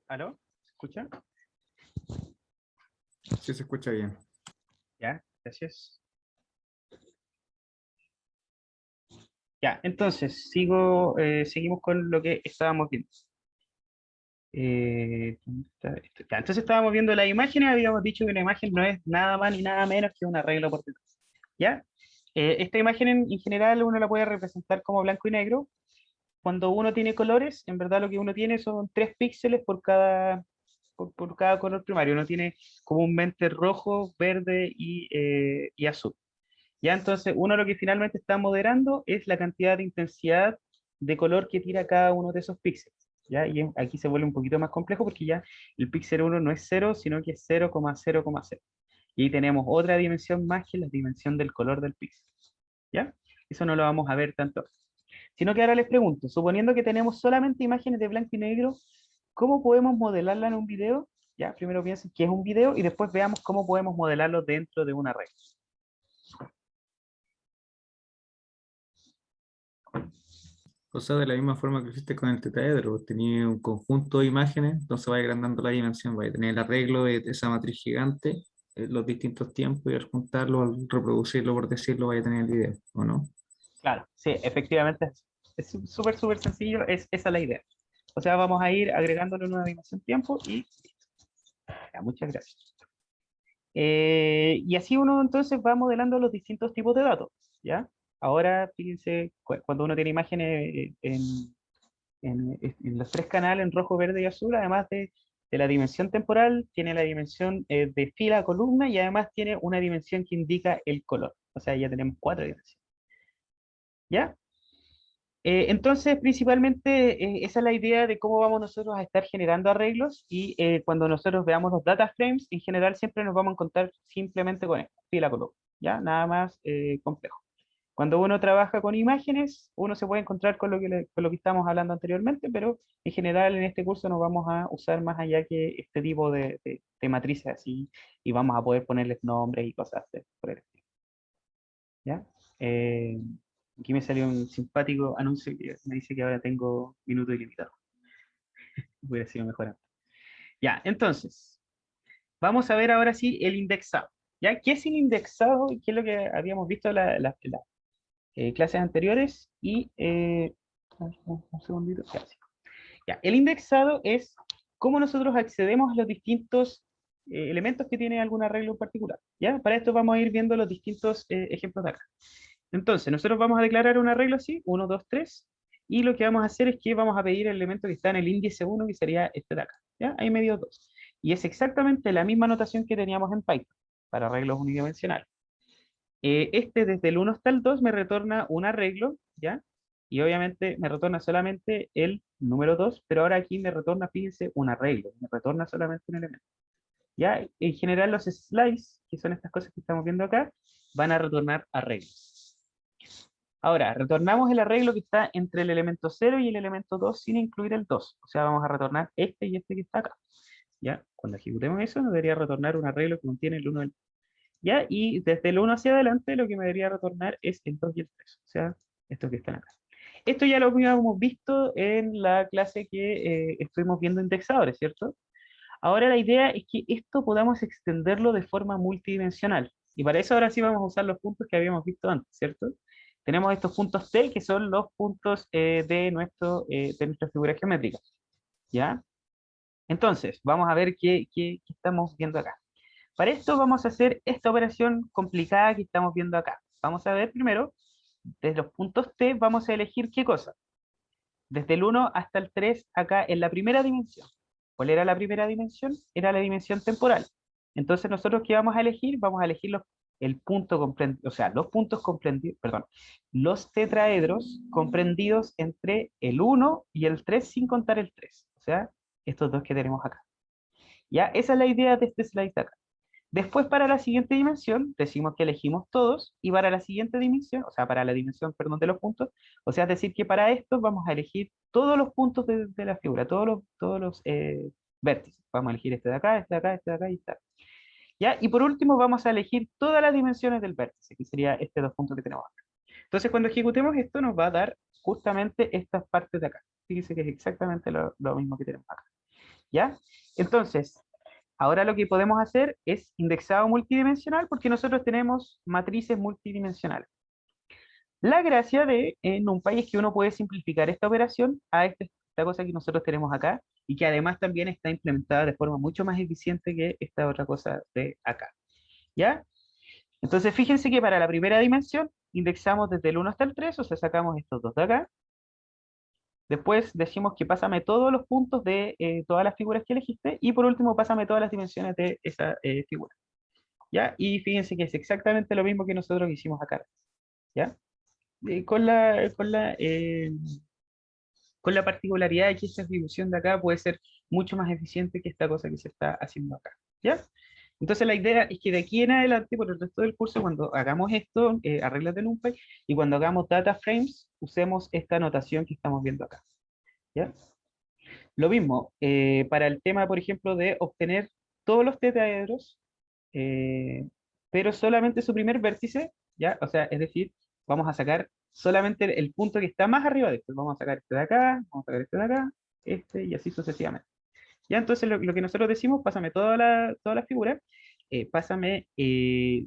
¿Aló? ¿Se escucha? Sí, se escucha bien. Ya, gracias. Ya, entonces, seguimos con lo que estábamos viendo. ¿Dónde está esto? Ya, entonces estábamos viendo las imágenes, habíamos dicho que una imagen no es nada más ni nada menos que un arreglo por detrás. ¿Ya? Esta imagen en general uno la puede representar como blanco y negro. Cuando uno tiene colores, en verdad lo que uno tiene son 3 píxeles por cada color primario. Uno tiene comúnmente rojo, verde y azul. Ya, entonces uno lo que finalmente está moderando es la cantidad de intensidad de color que tira cada uno de esos píxeles. ¿Ya? Y aquí se vuelve un poquito más complejo porque ya el píxel 1 no es cero, sino que es 0,0,0. Y ahí tenemos otra dimensión más que la dimensión del color del píxel. ¿Ya? Eso no lo vamos a ver tanto. Sino que ahora les pregunto, suponiendo que tenemos solamente imágenes de blanco y negro, ¿cómo podemos modelarla en un video? Ya, primero piensen qué es un video y después veamos cómo podemos modelarlo dentro de una red. O sea, de la misma forma que hiciste con el tetraedro, tenía un conjunto de imágenes, entonces va agrandando la dimensión, va a tener el arreglo de esa matriz gigante, los distintos tiempos, y al juntarlo, al reproducirlo, por decirlo, vaya a tener el video, ¿o no? Claro, sí, efectivamente es súper sencillo, esa la idea. O sea, vamos a ir agregándole una dimensión tiempo y ya, muchas gracias. Y así uno entonces va modelando los distintos tipos de datos, ¿ya? Ahora, fíjense, cuando uno tiene imágenes en los 3 canales, en rojo, verde y azul, además de la dimensión temporal, tiene la dimensión de fila, columna, y además tiene una dimensión que indica el color. O sea, ya tenemos 4 dimensiones, ¿ya? Entonces, principalmente, esa es la idea de cómo vamos nosotros a estar generando arreglos y cuando nosotros veamos los data frames, en general siempre nos vamos a encontrar simplemente con esto, fila columna, ¿ya? Nada más complejo. Cuando uno trabaja con imágenes, uno se puede encontrar con con lo que estábamos hablando anteriormente, pero en general en este curso nos vamos a usar más allá que este tipo de matrices así y vamos a poder ponerles nombres y cosas por el estilo, ¿ya? Eh, Aquí me salió un simpático anuncio que me dice que ahora tengo minuto ilimitado. Hubiera sido mejor antes. Ya, entonces, vamos a ver ahora sí el indexado. ¿Ya? ¿Qué es el indexado? ¿Y qué es lo que habíamos visto en las clases anteriores? Un segundito. Ya, el indexado es cómo nosotros accedemos a los distintos elementos que tiene algún arreglo en particular. ¿Ya? Para esto vamos a ir viendo los distintos ejemplos de acá. Entonces, nosotros vamos a declarar un arreglo así, 1, 2, 3, y lo que vamos a hacer es que vamos a pedir el elemento que está en el índice 1, que sería este de acá, ¿ya? Ahí me dio 2. Y es exactamente la misma notación que teníamos en Python, para arreglos unidimensionales. Este desde el 1 hasta el 2 me retorna un arreglo, ¿ya? Y obviamente me retorna solamente el número 2, pero ahora aquí me retorna, fíjense, un arreglo, me retorna solamente un elemento. ¿Ya? En general los slices, que son estas cosas que estamos viendo acá, van a retornar arreglos. Ahora, retornamos el arreglo que está entre el elemento 0 y el elemento 2 sin incluir el 2. O sea, vamos a retornar este y este que está acá. ¿Ya? Cuando ejecutemos eso, nos debería retornar un arreglo que contiene el 1 y el 2. ¿Ya? Y desde el 1 hacia adelante, lo que me debería retornar es el 2 y el 3. O sea, estos que están acá. Esto ya lo habíamos visto en la clase que estuvimos viendo indexadores, ¿cierto? Ahora la idea es que esto podamos extenderlo de forma multidimensional. Y para eso ahora sí vamos a usar los puntos que habíamos visto antes, ¿cierto? Tenemos estos puntos T, que son los puntos de nuestra figura geométrica. ¿Ya? Entonces, vamos a ver qué estamos viendo acá. Para esto vamos a hacer esta operación complicada que estamos viendo acá. Vamos a ver primero, desde los puntos T vamos a elegir qué cosa. Desde el 1 hasta el 3 acá en la primera dimensión. ¿Cuál era la primera dimensión? Era la dimensión temporal. Entonces nosotros qué vamos a elegir? Vamos a elegir el punto comprendido, o sea, los puntos comprendidos, perdón, los tetraedros comprendidos entre el 1 y el 3 sin contar el 3. O sea, estos dos que tenemos acá. Ya, esa es la idea de este slide de acá. Después, para la siguiente dimensión, decimos que elegimos todos, y para la siguiente dimensión, o sea, para la dimensión, perdón, de los puntos, o sea, es decir, que para esto vamos a elegir todos los puntos de la figura, todos los vértices. Vamos a elegir este de acá, este de acá, este de acá y este de acá. ¿Ya? Y por último, vamos a elegir todas las dimensiones del vértice, que sería este dos puntos que tenemos acá. Entonces, cuando ejecutemos esto, nos va a dar justamente estas partes de acá. Fíjense que es exactamente lo mismo que tenemos acá. ¿Ya? Entonces, ahora lo que podemos hacer es indexado multidimensional porque nosotros tenemos matrices multidimensionales. La gracia de NumPy es que uno puede simplificar esta operación a esta cosa que nosotros tenemos acá y que además también está implementada de forma mucho más eficiente que esta otra cosa de acá. ¿Ya? Entonces, fíjense que para la primera dimensión indexamos desde el 1 hasta el 3, o sea, sacamos estos dos de acá. Después decimos que pásame todos los puntos de todas las figuras que elegiste y por último pásame todas las dimensiones de esa figura. ¿Ya? Y fíjense que es exactamente lo mismo que nosotros hicimos acá. ¿Ya? Con la particularidad de que esta distribución de acá puede ser mucho más eficiente que esta cosa que se está haciendo acá. ¿Ya? Entonces la idea es que de aquí en adelante, por el resto del curso, cuando hagamos esto, arréglate NumPy, y cuando hagamos data frames, usemos esta notación que estamos viendo acá. ¿Ya? Lo mismo, para el tema, por ejemplo, de obtener todos los tetraedros, eh, pero solamente su primer vértice, ¿ya? O sea, es decir, vamos a sacar solamente el punto que está más arriba de este. Vamos a sacar este de acá, vamos a sacar este de acá, este, y así sucesivamente. Ya, entonces lo que nosotros decimos, pásame toda la figura, pásame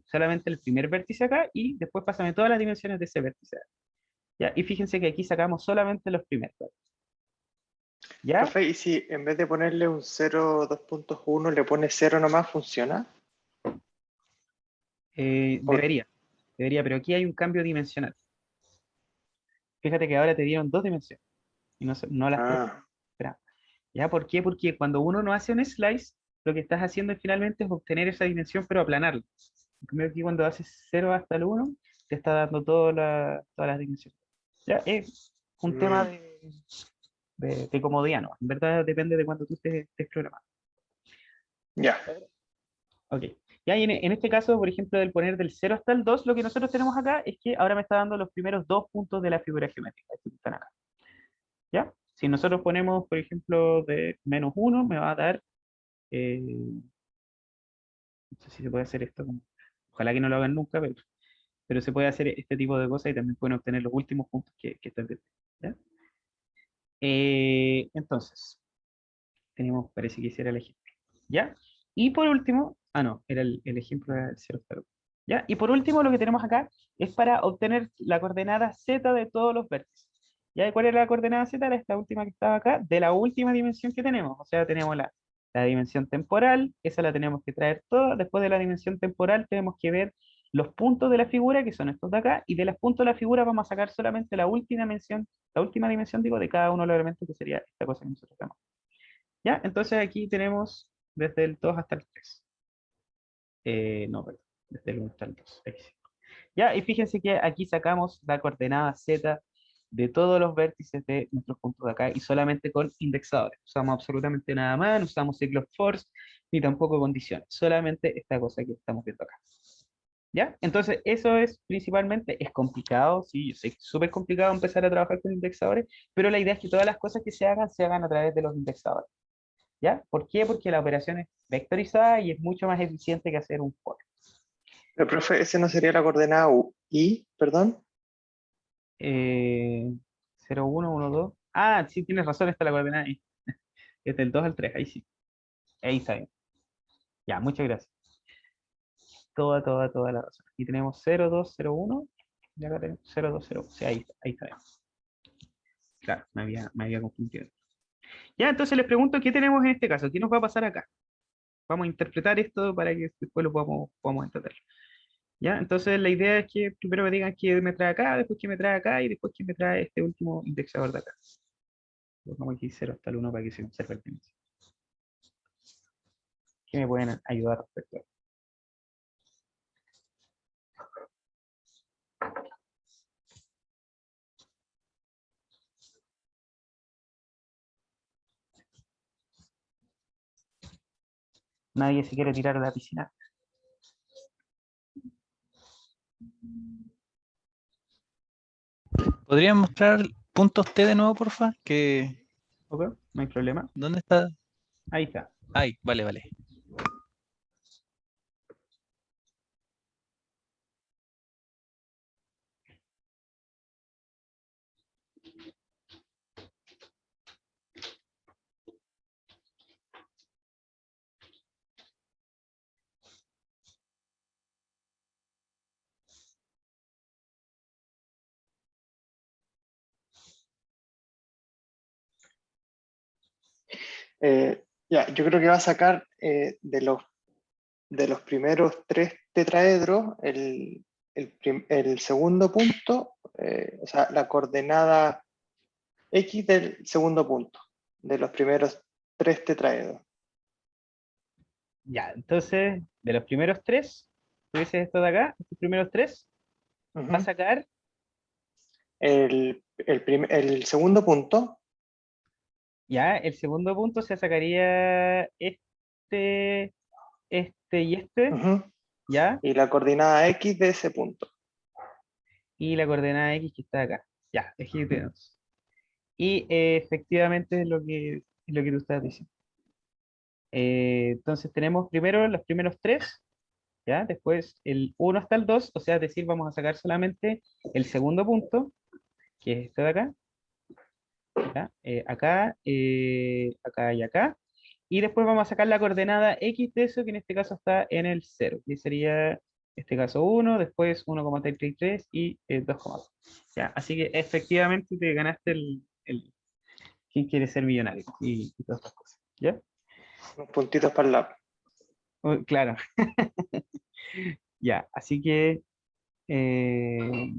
solamente el primer vértice acá, y después pásame todas las dimensiones de ese vértice. ¿Ya? Y fíjense que aquí sacamos solamente los primeros. ¿Ya? Profe, ¿y si en vez de ponerle un 0 2.1 le pone 0 nomás, funciona? O- Debería, pero aquí hay un cambio dimensional. Fíjate que ahora te dieron dos dimensiones y no las tres. ah, Espera. ¿Ya? ¿Por qué? Porque cuando uno no hace un slice, lo que estás haciendo finalmente es obtener esa dimensión, pero aplanarla. En cambio, aquí cuando haces 0 hasta el 1, te está dando todas las dimensiones. ¿Ya? Es un tema mm, de comodidad, ¿no? En verdad depende de cuando tú estés programando. ya. Ok. Ya, y en este caso, por ejemplo, del poner del 0 hasta el 2, lo que nosotros tenemos acá es que ahora me está dando los primeros dos puntos de la figura geométrica. Estos que están acá. ¿Ya? Si nosotros ponemos, por ejemplo, de -1, me va a dar, no sé si se puede hacer esto, ojalá que no lo hagan nunca, pero se puede hacer este tipo de cosas y también pueden obtener los últimos puntos que están dentro. ¿Ya? Entonces, parece que ese era el ejemplo. ¿Ya? Y por último, no, era el ejemplo del 0 hasta el 1. ¿Ya? Y por último, lo que tenemos acá es para obtener la coordenada z de todos los vértices. ¿Ya? ¿Y cuál era la coordenada z? Era esta última que estaba acá, de la última dimensión que tenemos. O sea, tenemos la dimensión temporal, esa la tenemos que traer toda. Después de la dimensión temporal tenemos que ver los puntos de la figura, que son estos de acá, y de los puntos de la figura vamos a sacar solamente la última dimensión, digo, de cada uno de los elementos, que sería esta cosa que nosotros tenemos. ¿Ya? Entonces aquí tenemos desde el 2 hasta el 3. No, perdón, desde el 1 hasta el 2. Ahí sí. ¿Ya? Y fíjense que aquí sacamos la coordenada z de todos los vértices de nuestros puntos de acá y solamente con indexadores. No usamos absolutamente nada más, no usamos ciclos force ni tampoco condiciones. Solamente esta cosa que estamos viendo acá. ¿Ya? Entonces, eso es principalmente, es complicado, sí, yo sé que es súper complicado empezar a trabajar con indexadores, pero la idea es que todas las cosas que se hagan a través de los indexadores. ¿Ya? ¿Por qué? Porque la operación es vectorizada y es mucho más eficiente que hacer un for. Pero, profe, ese no sería la coordenada I, perdón. 0, 1, 1, 2. Ah, sí, tienes razón, está la coordenada ahí. Es del 2 al 3, ahí sí. Ahí está bien. Ya, muchas gracias. Toda la razón. Aquí tenemos 0, 2, 0, 1. Y acá tenemos 0, 2, 0. Sí, ahí está bien. Claro, me había confundido. Ya, entonces les pregunto, ¿qué tenemos en este caso? ¿Qué nos va a pasar acá? Vamos a interpretar esto para que después lo podamos entender. ¿Ya? Entonces la idea es que primero me digan qué me trae acá, después qué me trae acá y después qué me trae este último indexador de acá. Vamos aquí 0 hasta el 1 para que se conserve el índice. ¿Qué me pueden ayudar respecto a esto? Nadie se quiere tirar a la piscina. ¿Podrían mostrar puntos T de nuevo, porfa? ¿Ok? No hay problema. ¿Dónde está? Ahí está. Ay, vale, vale. Ya, yo creo que va a sacar de los primeros 3 tetraedros el segundo punto, o sea, la coordenada X del segundo punto, de los primeros 3 tetraedros. Ya, entonces, de los primeros 3, tú dices esto de acá, estos primeros 3, va a Ujú. sacar, El segundo punto, ya, el segundo punto se sacaría este y este, ujú, ya, y la coordenada X de ese punto. y la coordenada X que está acá. Ya, ejecutemos. Y efectivamente es lo que tú estás diciendo. Entonces tenemos primero los primeros 3, ¿ya? Después el 1 hasta el 2, o sea, es decir, vamos a sacar solamente el segundo punto, que es este de acá, ¿ya? Acá, acá y acá. Y después vamos a sacar la coordenada X de eso, que en este caso está en el 0, que sería, en este caso 1, después 1,33 y 2,2. ¿Ya? Así que efectivamente te ganaste ¿quién quiere ser millonario? Y todas estas cosas. ¿Ya? Unos puntitos para el lado. Claro. Ya, así que eh,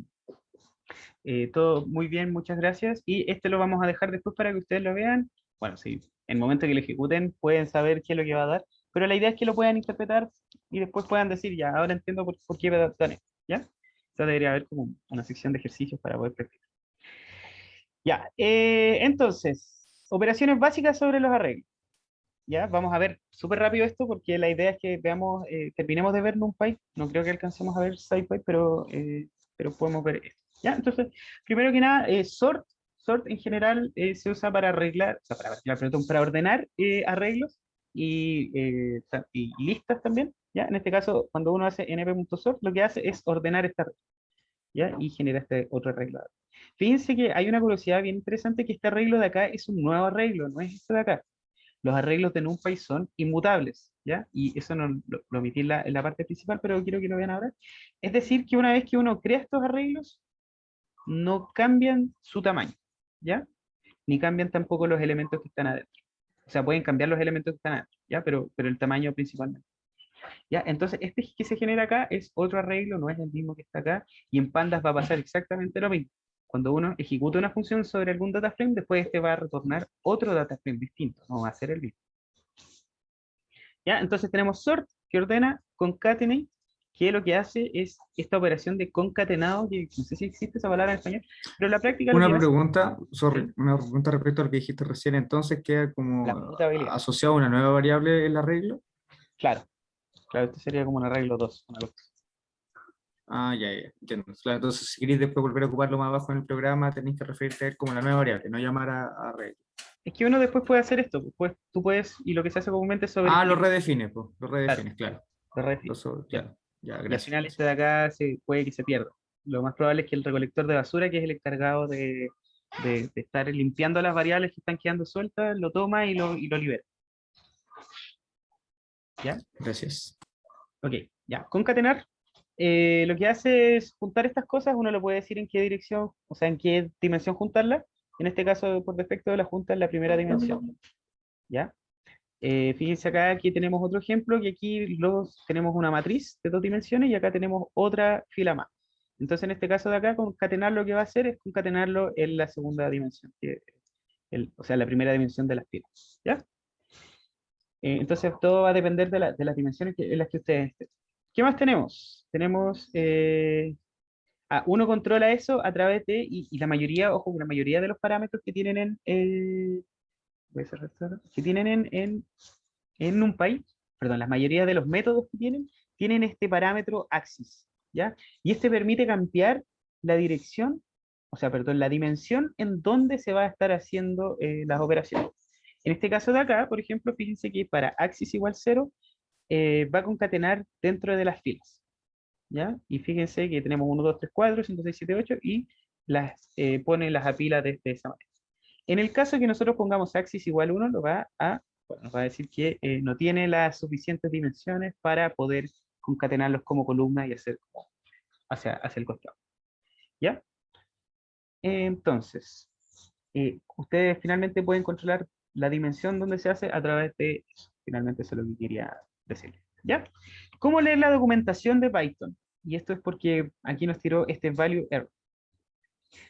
todo muy bien, muchas gracias. Y este lo vamos a dejar después para que ustedes lo vean. Bueno, si en el momento que lo ejecuten pueden saber qué es lo que va a dar, pero la idea es que lo puedan interpretar y después puedan decir, ya, ahora entiendo por qué dan esto, ¿ya? Entonces debería haber como una sección de ejercicios para poder practicar. Ya, entonces, operaciones básicas sobre los arreglos. Ya, vamos a ver súper rápido esto porque la idea es que veamos, terminemos de ver NumPy. No creo que alcancemos a ver SciPy, pero podemos ver esto. Ya, entonces, primero que nada, sort. Sort en general se usa para arreglar, o sea, para arreglar, perdón, para ordenar arreglos y listas también. Ya, en este caso, cuando uno hace np.sort, lo que hace es ordenar esta regla, ¿ya? Y genera este otro arreglo. Fíjense que hay una curiosidad bien interesante que este arreglo de acá es un nuevo arreglo, no es este de acá. Los arreglos de NumPy son inmutables, ¿ya? Y eso no lo omití en la parte principal, pero quiero que lo vean ahora. Es decir, que una vez que uno crea estos arreglos, no cambian su tamaño, ¿ya? Ni cambian tampoco los elementos que están adentro. O sea, pueden cambiar los elementos que están adentro, ¿ya? Pero el tamaño principalmente. ¿Ya? Entonces, este que se genera acá es otro arreglo, no es el mismo que está acá, y en Pandas va a pasar exactamente lo mismo. Cuando uno ejecuta una función sobre algún data frame, después este va a retornar otro data frame distinto, no va a ser el mismo. ¿Ya? Entonces tenemos sort, que ordena, concatenate, que lo que hace es esta operación de concatenado, que no sé si existe esa palabra en español, pero en la práctica lo Una que hace pregunta, sorry, es una pregunta respecto a lo que dijiste recién, entonces queda la como mutabilidad. asociado a una nueva variable el arreglo. Claro, claro, esto sería como un arreglo 2. Una cosa. Ah, ya, entiendo. Claro, entonces si queréis después volver a ocuparlo más abajo en el programa, tenéis que referirte a él como la nueva variable, no llamar a arreglo. Es que uno después puede hacer esto, pues tú puedes, y lo que se hace comúnmente es Ah, lo sobreescribir. redefines, pues, lo Claro, redefines, claro. de refi- ya. Claro, ya, Y al gracias. final este de acá puede que se pierda. Lo más probable es que el recolector de basura, que es el encargado de estar limpiando las variables que están quedando sueltas, lo toma y lo libera. ¿Ya? Gracias. Ok, ya. Concatenar, lo que hace es juntar estas cosas, uno lo puede decir en qué dirección, o sea, en qué dimensión juntarlas. En este caso, por defecto, la junta en la primera dimensión. ¿Ya? Fíjense acá que tenemos otro ejemplo, que aquí tenemos una matriz de 2 dimensiones y acá tenemos otra fila más. Entonces, en este caso de acá, concatenar lo que va a hacer es concatenarlo en la segunda dimensión, o sea, la primera dimensión de las filas. ¿Ya? Entonces, todo va a depender de las dimensiones en las que ustedes estén. ¿Qué más tenemos? Tenemos, uno controla eso a través y la mayoría, ojo, la mayoría de los parámetros que tienen voy a cerrar esto ahora, que tienen en NumPy, perdón, la mayoría de los métodos que tienen este parámetro axis, ¿ya? Y este permite cambiar la dirección, o sea, perdón, la dimensión en donde se va a estar haciendo las operaciones. En este caso de acá, por ejemplo, fíjense que para axis igual 0, va a concatenar dentro de las filas, ¿ya? Y fíjense que tenemos 1, 2, 3, 4, 5, 6, 7, 8 y pone las apilas de esa manera. En el caso que nosotros pongamos axis igual 1, bueno, nos va a decir que no tiene las suficientes dimensiones para poder concatenarlos como columna y hacer hacia el costado. ¿Ya? Entonces, ustedes finalmente pueden controlar la dimensión donde se hace a través de eso. Finalmente eso es lo que quería decir. ¿Ya? ¿Cómo leer la documentación de Python? Y esto es porque aquí nos tiró este value error.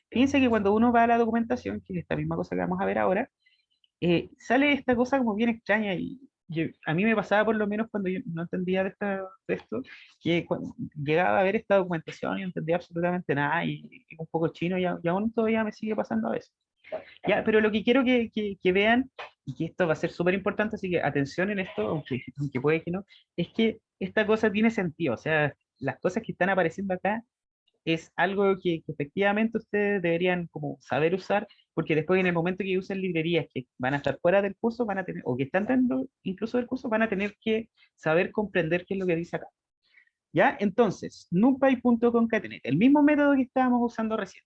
Fíjense que cuando uno va a la documentación, que es esta misma cosa que vamos a ver ahora, sale esta cosa como bien extraña y a mí me pasaba por lo menos cuando yo no entendía de esto, que cuando llegaba a ver esta documentación y no entendía absolutamente nada y un poco chino y aún todavía me sigue pasando a veces. Ya, pero lo que quiero que vean, y que esto va a ser súper importante, así que atención en esto, aunque puede que no, es que esta cosa tiene sentido, o sea, las cosas que están apareciendo acá es algo que efectivamente ustedes deberían como saber usar, porque después en el momento que usen librerías que van a estar fuera del curso, van a tener, o que están dentro incluso del curso, van a tener que saber comprender qué es lo que dice acá. ¿Ya? Entonces, numpy.concatenate, el mismo método que estábamos usando recién.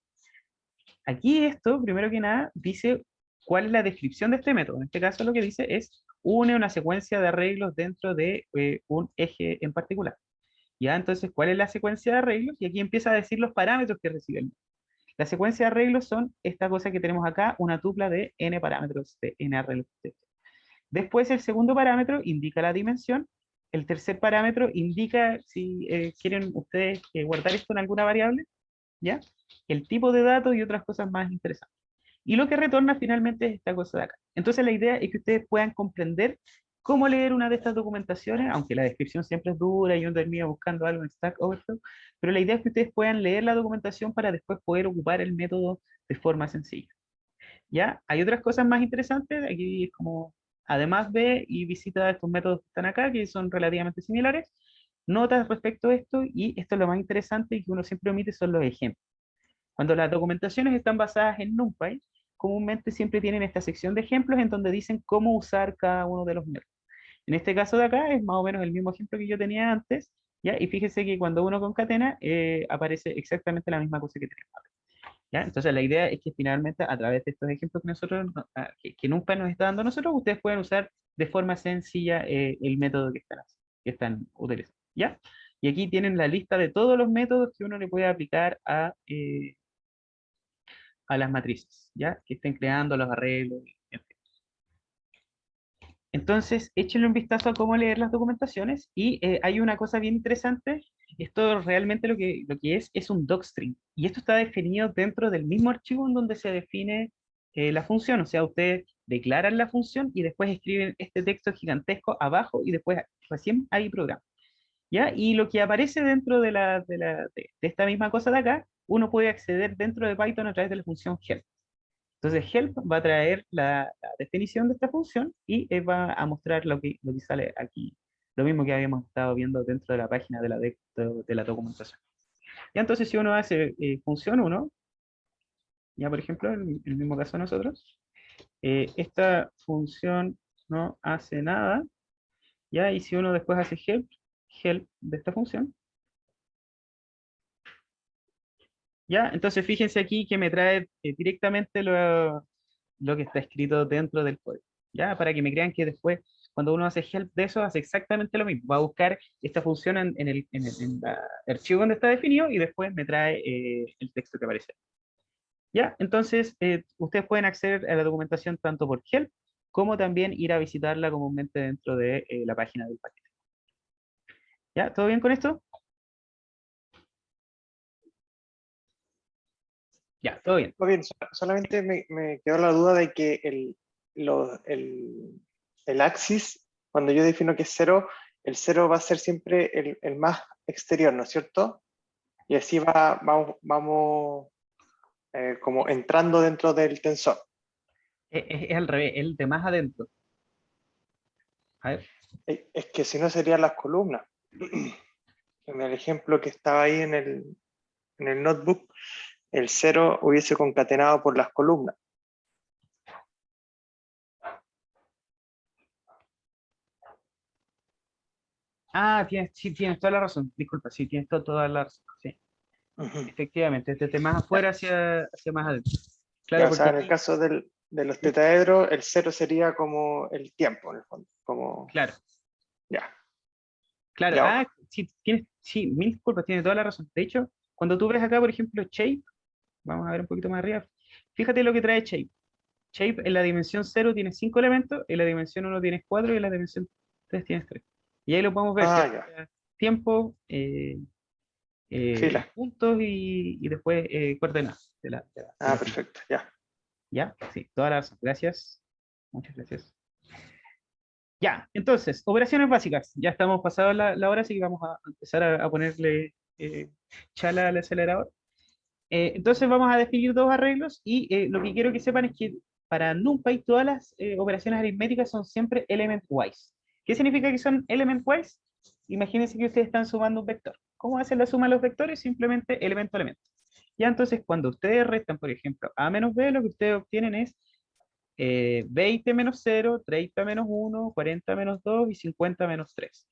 Aquí esto, primero que nada, dice cuál es la descripción de este método. En este caso lo que dice es, une una secuencia de arreglos dentro de un eje en particular. ¿Ya? Entonces, ¿cuál es la secuencia de arreglos? Y aquí empieza a decir los parámetros que recibe el método. La secuencia de arreglos son esta cosa que tenemos acá, una tupla de n parámetros de n arreglos. Después el segundo parámetro indica la dimensión. El tercer parámetro indica si quieren ustedes guardar esto en alguna variable, ¿ya? El tipo de datos y otras cosas más interesantes. Y lo que retorna finalmente es esta cosa de acá. Entonces la idea es que ustedes puedan comprender cómo leer una de estas documentaciones, aunque la descripción siempre es dura y uno termina buscando algo en Stack Overflow, pero la idea es que ustedes puedan leer la documentación para después poder ocupar el método de forma sencilla. ¿Ya? Hay otras cosas más interesantes, aquí es como, además ve y visita estos métodos que están acá, que son relativamente similares, notas respecto a esto, y esto es lo más interesante y que uno siempre omite, son los ejemplos. Cuando las documentaciones están basadas en NumPy, comúnmente siempre tienen esta sección de ejemplos en donde dicen cómo usar cada uno de los métodos. En este caso de acá es más o menos el mismo ejemplo que yo tenía antes, ¿ya? Y fíjese que cuando uno concatena, aparece exactamente la misma cosa que tenemos acá, ¿ya? Entonces la idea es que finalmente a través de estos ejemplos que nosotros, que NumPy nos está dando a nosotros, ustedes pueden usar de forma sencilla el método que están utilizando, ¿ya? Y aquí tienen la lista de todos los métodos que uno le puede aplicar a las matrices, ¿ya? Que estén creando los arreglos, en fin. Entonces, échenle un vistazo a cómo leer las documentaciones y hay una cosa bien interesante. Esto realmente lo que es un docstring. Y esto está definido dentro del mismo archivo en donde se define la función. O sea, ustedes declaran la función y después escriben este texto gigantesco abajo y después recién hay programa. ¿Ya? Y lo que aparece dentro de esta misma cosa de acá, uno puede acceder dentro de Python a través de la función help. Entonces help va a traer la definición de esta función y va a mostrar lo que sale aquí, lo mismo que habíamos estado viendo dentro de la página de la documentación. Ya entonces si uno hace función 1, ya por ejemplo, en el mismo caso de nosotros, esta función no hace nada, ya, y si uno después hace help de esta función, ya, entonces fíjense aquí que me trae directamente lo que está escrito dentro del código, ya, para que me crean que después, cuando uno hace help de eso, hace exactamente lo mismo, va a buscar esta función en la archivo donde está definido y después me trae el texto que aparece. Ya, entonces ustedes pueden acceder a la documentación tanto por help, como también ir a visitarla comúnmente dentro de la página del paquete. ¿Ya? ¿Todo bien con esto? Ya, todo bien. Muy bien, solamente me quedó la duda de que el axis, cuando yo defino que es 0, el 0 va a ser siempre el más exterior, ¿no es cierto? Y así vamos como entrando dentro del tensor. Es al revés, el de más adentro. A ver. Es que si no serían las columnas. En el ejemplo que estaba ahí en el notebook, el 0 hubiese concatenado por las columnas. Ah, sí, tienes toda la razón. Disculpa, sí, tienes toda la razón. Sí, efectivamente, desde más afuera hacia más adentro. Claro, Ya, o porque sea, en el aquí, caso de los tetaedros, el 0 sería como el tiempo, en el fondo. Como, claro, ya, claro. ya. Ah, sí, mil disculpas, tienes toda la razón. De hecho, cuando tú ves acá, por ejemplo, Shape, vamos a ver un poquito más arriba, fíjate lo que trae Shape. shape en la dimensión 0 tiene 5 elementos, en la dimensión 1 tienes 4 y en la dimensión 3 tienes 3. Y ahí lo podemos ver, Ah, ¿cierto? ya. Tiempo, Fila. puntos y después coordenadas de Ah, la fila. perfecto, ya. ¿Ya? Sí, todas las gracias. Muchas gracias. Ya, entonces, operaciones básicas. Ya estamos pasados la hora, así que vamos a empezar a ponerle chala al acelerador. Entonces vamos a definir dos arreglos y lo que quiero que sepan es que para NumPy todas las operaciones aritméticas son siempre element-wise. ¿Qué significa que son element-wise? Imagínense que ustedes están sumando un vector. ¿Cómo hacen la suma de los vectores? Simplemente elemento a elemento. Ya entonces cuando ustedes restan, por ejemplo, a menos b, lo que ustedes obtienen es 20 menos 0, 30 menos 1, 40 menos 2 y 50 menos 3.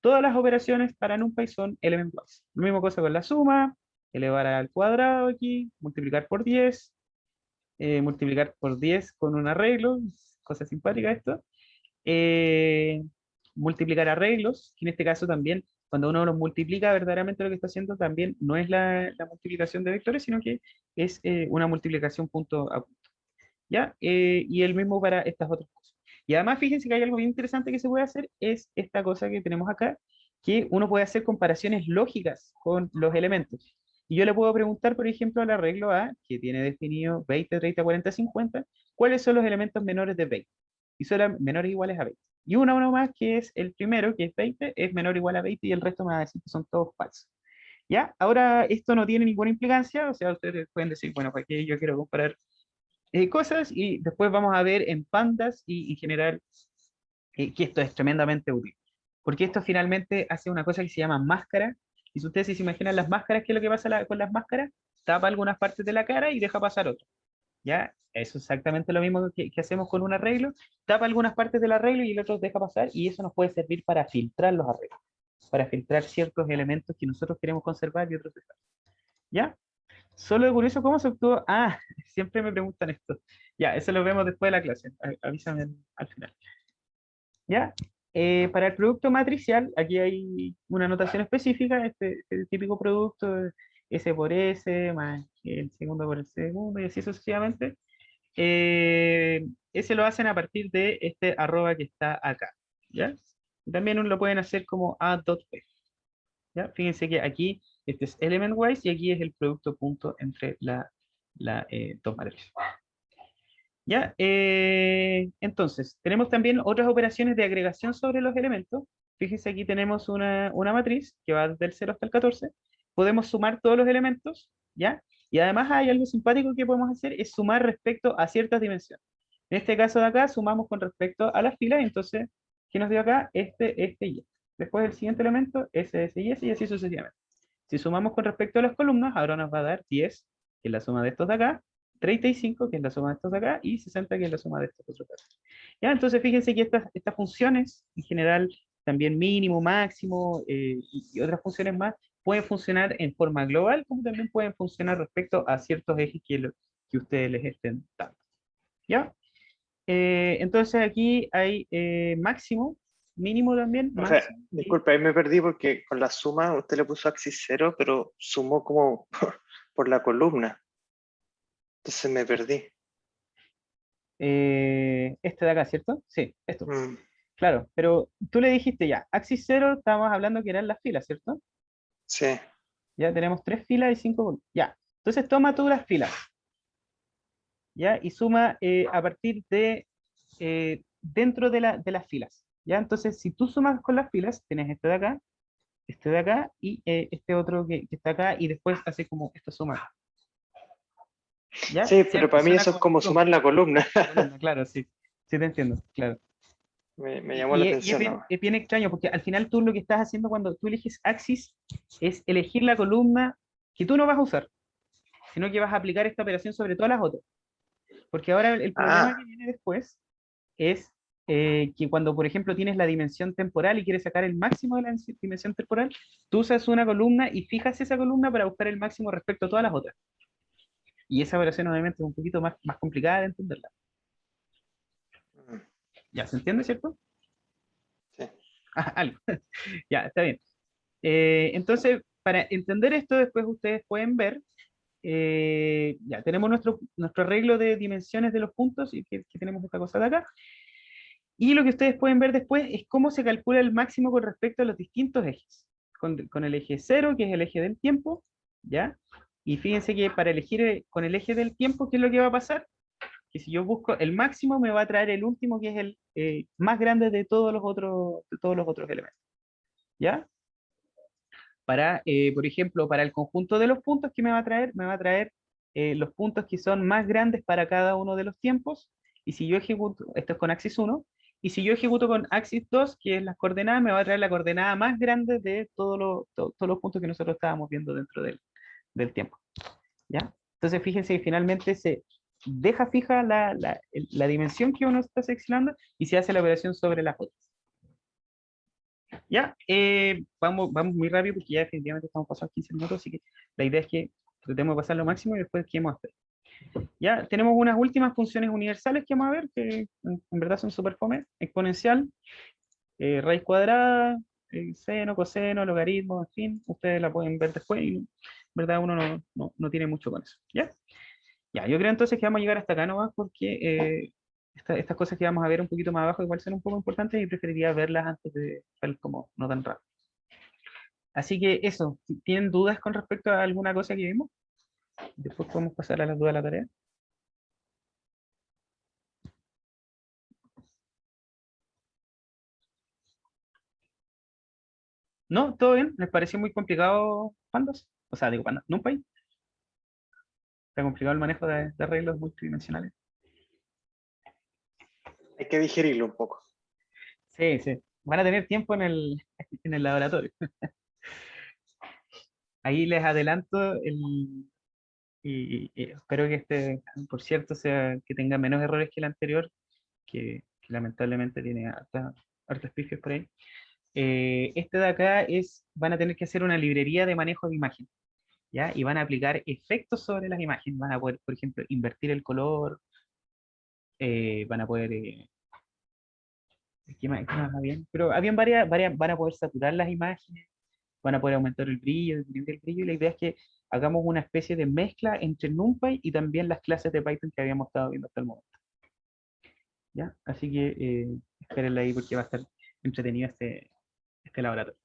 Todas las operaciones para NumPy son element-wise. Lo mismo cosa con la suma, elevar al cuadrado aquí, multiplicar por 10, multiplicar por 10 con un arreglo, cosa simpática esto. Eh, multiplicar arreglos, que en este caso también, cuando uno los multiplica, verdaderamente lo que está haciendo también no es la multiplicación de vectores, sino que es una multiplicación punto a punto. ¿Ya? Y el mismo para estas otras cosas. Y además, fíjense que hay algo bien interesante que se puede hacer, es esta cosa que tenemos acá, que uno puede hacer comparaciones lógicas con los elementos. Y yo le puedo preguntar, por ejemplo, al arreglo A, que tiene definido 20, 30, 40, 50, ¿cuáles son los elementos menores de 20? Y son menores o iguales a 20. Y uno más, que es el primero, que es 20, es menor o igual a 20, y el resto me va a decir que son todos falsos. ¿Ya? Ahora, esto no tiene ninguna implicancia, o sea, ustedes pueden decir, bueno, ¿para qué yo quiero comparar cosas? Y después vamos a ver en pandas y en general que esto es tremendamente útil. Porque esto finalmente hace una cosa que se llama máscara. Y si ustedes se imaginan las máscaras, ¿qué es lo que pasa con las máscaras? Tapa algunas partes de la cara y deja pasar otras. ¿Ya? Eso es exactamente lo mismo que hacemos con un arreglo. Tapa algunas partes del arreglo y el otro deja pasar. Y eso nos puede servir para filtrar los arreglos. Para filtrar ciertos elementos que nosotros queremos conservar y otros dejar. ¿Ya? Solo de curioso, ¿cómo se obtuvo? Ah, siempre me preguntan esto. Ya, eso lo vemos después de la clase. Avísame al final. ¿Ya? Para el producto matricial, aquí hay una notación específica, este típico producto, S por S, más el segundo por el segundo, y así sucesivamente. Ese lo hacen a partir de este arroba que está acá. ¿Ya? Y también lo pueden hacer como a.p. ¿Ya? Fíjense que aquí este es element-wise y aquí es el producto punto entre dos matrices. ¿Ya? Entonces, tenemos también otras operaciones de agregación sobre los elementos. Fíjense, aquí tenemos una matriz que va del 0 hasta el 14. Podemos sumar todos los elementos, ¿ya? Y además hay algo simpático que podemos hacer, es sumar respecto a ciertas dimensiones. En este caso de acá, sumamos con respecto a las filas, entonces, ¿qué nos dio acá? Este y este. Después el siguiente elemento, ese y ese, y así sucesivamente. Si sumamos con respecto a las columnas, ahora nos va a dar 10, que es la suma de estos de acá, 35, que es la suma de estos de acá, y 60, que es la suma de estos otros de acá. ¿Ya? Entonces fíjense que estas funciones, en general, también mínimo, máximo, y otras funciones más, pueden funcionar en forma global, como también pueden funcionar respecto a ciertos ejes que ustedes les estén dando. ¿Ya? Entonces aquí hay máximo, mínimo también, O sea, máximo, disculpe, ahí me perdí porque con la suma usted le puso axis 0, pero sumó como por la columna. Entonces me perdí. este de acá, ¿cierto? Sí, esto. Mm, Claro, pero tú le dijiste ya, axis 0, estábamos hablando que eran las filas, ¿cierto? sí. Ya tenemos 3 filas y 5 columnas. Ya, entonces toma tú las filas, ¿ya? Y suma a partir de dentro de las filas, ¿ya? Entonces, si tú sumas con las filas, tienes este de acá y este otro que está acá, y después hace como esta suma, ¿ya? Sí, pero Cierto, para mí suena eso es como como sumar la columna. columna, claro, sí. Sí te entiendo, claro. Me llamó la Y atención nomás. es bien extraño, porque al final tú lo que estás haciendo cuando tú eliges axis es elegir la columna que tú no vas a usar, sino que vas a aplicar esta operación sobre todas las otras. Porque ahora el problema Ah, que viene después es que cuando, por ejemplo, tienes la dimensión temporal y quieres sacar el máximo de la dimensión temporal, tú usas una columna y fijas esa columna para buscar el máximo respecto a todas las otras. Y esa operación obviamente es un poquito más complicada de entenderla. mm, ¿Ya se entiende, cierto? sí. Ah, algo. Ya, está bien. Entonces, para entender esto, después ustedes pueden ver ya tenemos nuestro arreglo de dimensiones de los puntos y que tenemos esta cosa de acá. Y lo que ustedes pueden ver después es cómo se calcula el máximo con respecto a los distintos ejes. Con el eje 0, que es el eje del tiempo, ¿ya? Y fíjense que para elegir con el eje del tiempo, ¿qué es lo que va a pasar? Que si yo busco el máximo, me va a traer el último, que es el más grande de todos los otros elementos, ¿ya? Por ejemplo, para el conjunto de los puntos, ¿qué me va a traer? Me va a traer los puntos que son más grandes para cada uno de los tiempos. Y si yo ejecuto, esto es con axis 1, y si yo ejecuto con axis 2, que es las coordenadas, me va a traer la coordenada más grande de todos los puntos que nosotros estábamos viendo dentro del tiempo. ¿Ya? Entonces, fíjense que finalmente se deja fija la dimensión que uno está seleccionando y se hace la operación sobre las otras. Ya, vamos muy rápido porque ya definitivamente estamos pasando 15 minutos, así que la idea es que tratemos de pasar lo máximo y después quedemos hasta ahí. Ya, tenemos unas últimas funciones universales que vamos a ver, que en verdad son súper fome: exponencial, raíz cuadrada, seno, coseno, logaritmo, en fin, ustedes la pueden ver después y en verdad uno no tiene mucho con eso. ¿Ya? Ya, yo creo entonces que vamos a llegar hasta acá nomás porque estas cosas que vamos a ver un poquito más abajo igual son un poco importantes y preferiría verlas antes de ver como no tan rápido. Así que eso, si ¿tienen dudas con respecto a alguna cosa que vimos? Después podemos pasar a las dudas de la tarea. ¿No? ¿Todo bien? ¿Les pareció muy complicado Pandas? O sea, digo Pandas, NumPy. Está complicado el manejo de arreglos multidimensionales. Hay que digerirlo un poco. Sí, sí. Van a tener tiempo en el laboratorio. Ahí les adelanto y espero que este, por cierto, que tenga menos errores que el anterior, que lamentablemente tiene hartas pifias por ahí. Este de acá van a tener que hacer una librería de manejo de imagen, ¿ya? Y van a aplicar efectos sobre las imágenes. Van a poder, por ejemplo, invertir el color, van a poder, ¿qué más había? Pero habían varias, van a poder saturar las imágenes, van a poder aumentar el brillo, disminuir el brillo, y la idea es que hagamos una especie de mezcla entre NumPy y también las clases de Python que habíamos estado viendo hasta el momento. ¿Ya? Así que espérenla ahí porque va a estar entretenido este laboratorio.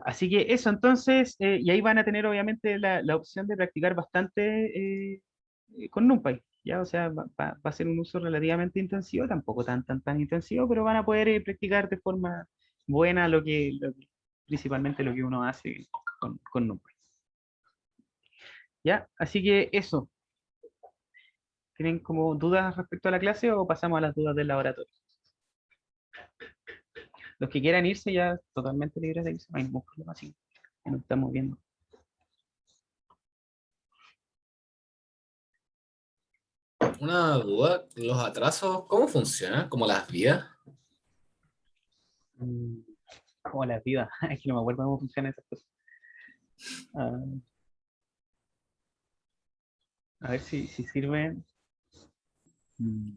Así que eso, entonces, y ahí van a tener obviamente la opción de practicar bastante con NumPy, ¿ya? O sea, va a ser un uso relativamente intensivo, tampoco tan intensivo, pero van a poder practicar de forma buena principalmente lo que uno hace con NumPy. ¿Ya? Así que eso. ¿Tienen como dudas respecto a la clase o pasamos a las dudas del laboratorio? Los que quieran irse ya totalmente libres de irse, no hay ningún problema, así que nos estamos viendo. Una duda, los atrasos, ¿cómo funcionan? ¿Como las vías? Como las vidas, es que no me acuerdo cómo funcionan esas cosas. Ah, a ver si sirven. Mm,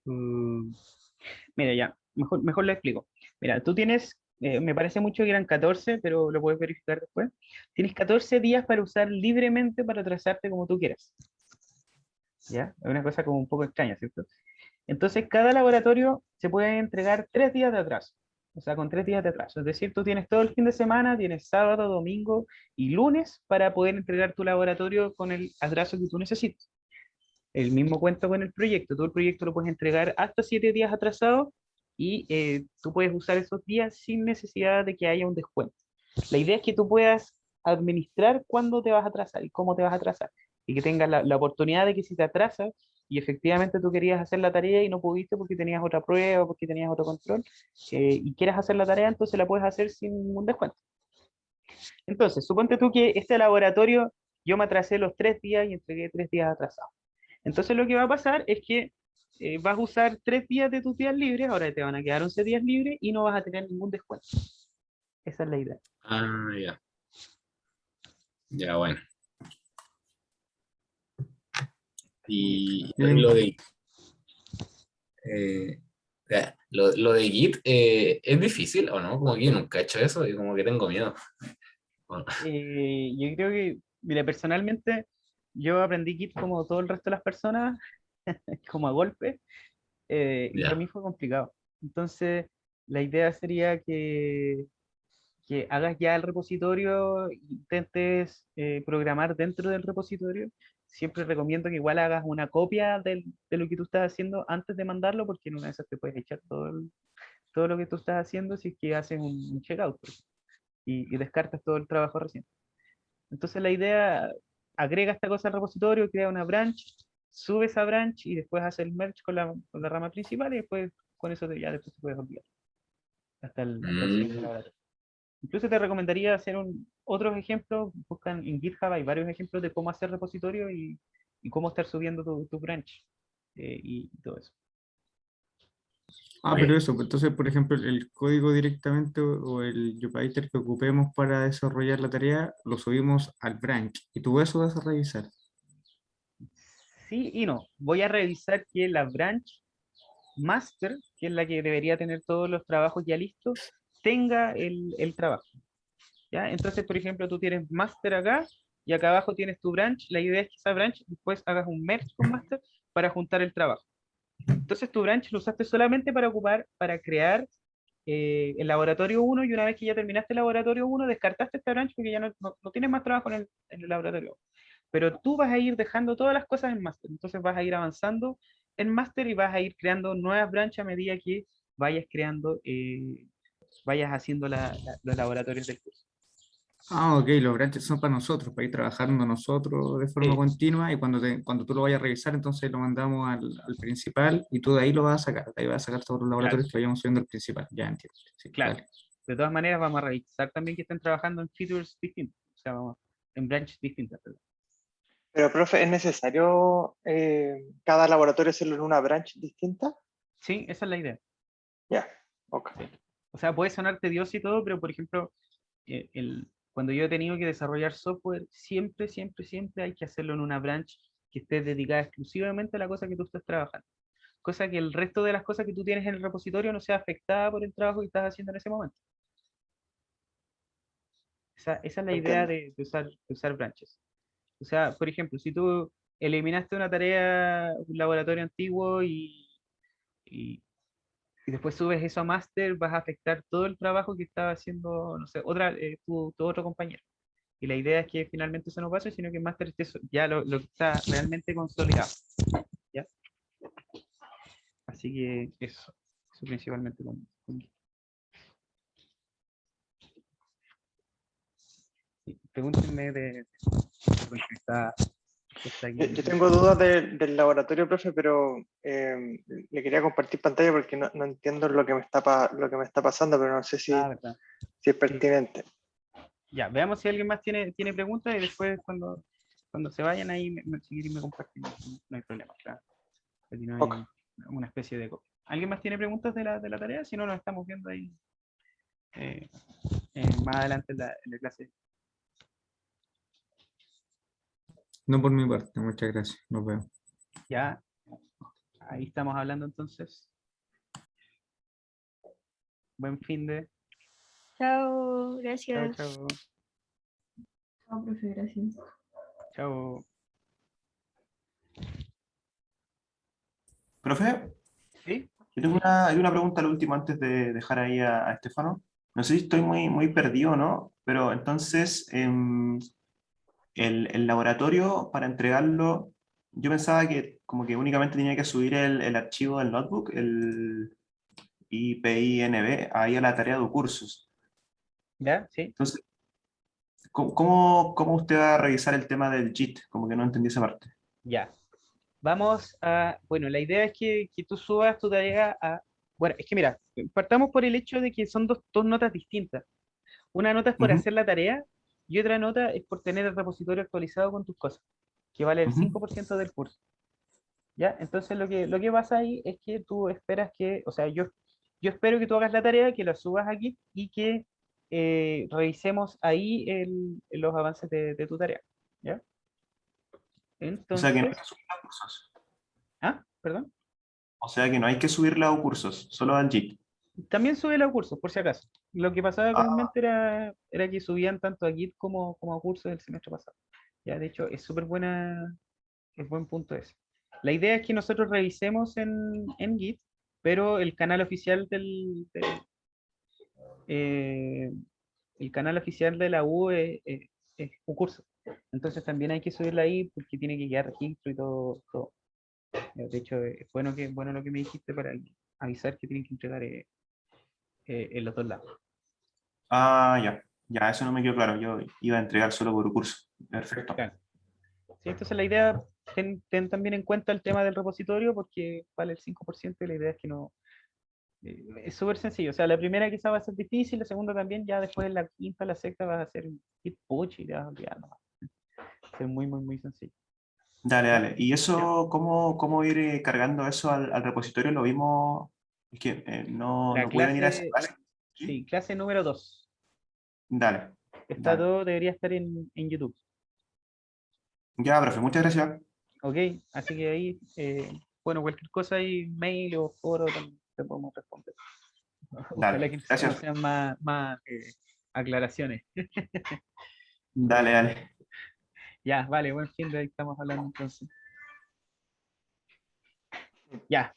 mm, Mira, ya, mejor lo explico. Mira, tú tienes, me parece mucho que eran 14, pero lo puedes verificar después. Tienes 14 días para usar libremente para trazarte como tú quieras. ¿Ya? Es una cosa como un poco extraña, ¿cierto? Entonces, cada laboratorio se puede entregar 3 días de atraso. O sea, con 3 días de atraso. Es decir, tú tienes todo el fin de semana, tienes sábado, domingo y lunes para poder entregar tu laboratorio con el atraso que tú necesites. El mismo cuento con el proyecto. Tú el proyecto lo puedes entregar hasta 7 días atrasado y tú puedes usar esos días sin necesidad de que haya un descuento. La idea es que tú puedas administrar cuándo te vas a atrasar y cómo te vas a atrasar. Y que tengas la oportunidad de que si te atrasas y efectivamente tú querías hacer la tarea y no pudiste porque tenías otra prueba, porque tenías otro control, y quieres hacer la tarea, entonces la puedes hacer sin ningún descuento. Entonces, suponte tú que este laboratorio yo me atrasé los 3 días y entregué 3 días atrasados. Entonces lo que va a pasar es que vas a usar 3 días de tus días libres, ahora te van a quedar 11 días libres y no vas a tener ningún descuento. Esa es la idea. Ah, ya. Ya, bueno. Y Tienen- lo de Ya, lo de Git es difícil o no, como que yo nunca he hecho eso y como que tengo miedo. Bueno, Yo creo que, mira, personalmente, yo aprendí Git como todo el resto de las personas, como a golpe, y para ya. mí fue complicado. Entonces, la idea sería que hagas ya el repositorio, intentes programar dentro del repositorio. Siempre recomiendo que igual hagas una copia de lo que tú estás haciendo antes de mandarlo, porque en una de esas te puedes echar todo lo que tú estás haciendo si es que haces un checkout pues, y descartas todo el trabajo recién. Entonces la idea, agrega esta cosa al repositorio, crea una branch, sube esa branch y después hace el merge con la rama principal y después con eso ya después te puedes olvidar hasta el siguiente Mm, laboratorio. Incluso te recomendaría hacer otros ejemplos, buscan en GitHub, hay varios ejemplos de cómo hacer repositorio y cómo estar subiendo tu branch y todo eso. Ah, pero oye, eso, pues, entonces, por ejemplo, el código directamente o el Jupyter que ocupemos para desarrollar la tarea, lo subimos al branch y tú eso vas a revisar. Sí y no. Voy a revisar que la branch master, que es la que debería tener todos los trabajos ya listos, tenga el trabajo. ¿Ya? Entonces, por ejemplo, tú tienes master acá y acá abajo tienes tu branch. La idea es que esa branch después hagas un merge con master para juntar el trabajo. Entonces, tu branch lo usaste solamente para ocupar, para crear el laboratorio uno y una vez que ya terminaste el laboratorio uno descartaste esta branch porque ya no tienes más trabajo en el laboratorio. Pero tú vas a ir dejando todas las cosas en master. Entonces vas a ir avanzando en master y vas a ir creando nuevas branches a medida que vayas creando, vayas haciendo los laboratorios del curso. Ah, ok, los branches son para nosotros, para ir trabajando nosotros de forma Sí, continua y cuando tú lo vayas a revisar, entonces lo mandamos al principal y tú de ahí lo vas a sacar, de ahí vas a sacar todos los claro, laboratorios que vayamos subiendo al principal, ya entiendo. Sí, claro. dale. De todas maneras, vamos a revisar también que estén trabajando en features distintos, o sea, vamos, en branches distintas. Perdón. Pero, profe, ¿es necesario cada laboratorio hacerlo en una branch distinta? Sí, esa es la idea. Ya, ok. Sí. O sea, puede sonar tedioso y todo, pero por ejemplo, cuando yo he tenido que desarrollar software, siempre, siempre, siempre hay que hacerlo en una branch que esté dedicada exclusivamente a la cosa que tú estás trabajando. Cosa que el resto de las cosas que tú tienes en el repositorio no sea afectada por el trabajo que estás haciendo en ese momento. Esa es la idea Entiendo. de usar branches. O sea, por ejemplo, si tú eliminaste una tarea, un laboratorio antiguo y, y después subes eso a máster, vas a afectar todo el trabajo que estaba haciendo, no sé, tu otro compañero. Y la idea es que finalmente eso no pase, sino que en máster esté ya lo que está realmente consolidado. ¿Ya? Así que eso principalmente sí, pregúntenme de que está Yo aquí. tengo dudas del laboratorio, profe, pero le quería compartir pantalla porque no entiendo lo que me está pasando, pero no sé Ah, si, verdad. si es Sí. pertinente. Ya, veamos si alguien más tiene preguntas y después cuando se vayan ahí, si quieren me comparten, no hay problema, claro. Aquí no Ok. hay una especie de copia. ¿Alguien más tiene preguntas de la tarea? Si no, nos estamos viendo ahí eh, más adelante en la clase. No por mi parte, muchas gracias, nos vemos. Ya, ahí estamos hablando entonces. Buen fin de. Chao, Chao, gracias. chao. Chao, profe, gracias. Chao. Profe, ¿Sí? yo tengo hay una pregunta al último antes de dejar ahí a Estefano. No sé si estoy muy perdido o no, pero entonces el laboratorio para entregarlo, yo pensaba que como que únicamente tenía que subir el archivo del notebook, el IPINB, ahí a la tarea de cursos. ¿Ya? ¿Sí? Entonces, cómo usted va a revisar el tema del JIT? Como que no entendí esa parte. Ya. Bueno, la idea es que tú subas tu tarea a. Bueno, es que mira, partamos por el hecho de que son dos notas distintas. Una nota es por Ujú, hacer la tarea y otra nota es por tener el repositorio actualizado con tus cosas, que vale el ujú. 5% del curso. ¿Ya? Entonces lo que pasa ahí es que tú esperas que, o sea, yo espero que tú hagas la tarea, que la subas aquí y que revisemos ahí los avances de tu tarea. ¿Ya? O sea que no Entonces, está subiendo cursos. ah, perdón. O sea que no hay que subirla a cursos, solo al Git. También sube los cursos, por si acaso. Lo que pasaba Ah. comúnmente era que subían tanto a Git como a cursos del semestre pasado. Ya, de hecho, es súper buena, es buen punto ese. La idea es que nosotros revisemos en Git, pero el canal oficial eh, el canal oficial de la U es un curso. Entonces también hay que subirla ahí porque tiene que quedar registro y todo. De hecho, es bueno lo que me dijiste para avisar que tienen que entregar en los dos lados. Ah, ya. Ya, eso no me quedó claro. Yo iba a entregar solo por curso. Perfecto. Claro. Sí, entonces la idea, ten también en cuenta el tema del repositorio porque vale el 5% y la idea es que no. Es súper sencillo. O sea, la primera quizá va a ser difícil, la segunda también, ya después en la quinta, la sexta vas a hacer git push y te vas a olvidar nomás. Va a ser muy sencillo. Dale, ¿Ya? dale. ¿Y eso, cómo ir cargando eso al repositorio? Lo vimos. Es que no, La no pude venir a esa clase, clase. ¿Sí? sí, clase número 2. Dale, Está dale. todo, debería estar en YouTube. Ya, profe, muchas gracias. Ok, así que ahí, bueno, cualquier cosa ahí, mail o foro, también te podemos responder. Ojalá Dale, que no gracias. sean más aclaraciones. Dale, dale. Ya, vale, buen fin de ahí estamos hablando entonces. Ya,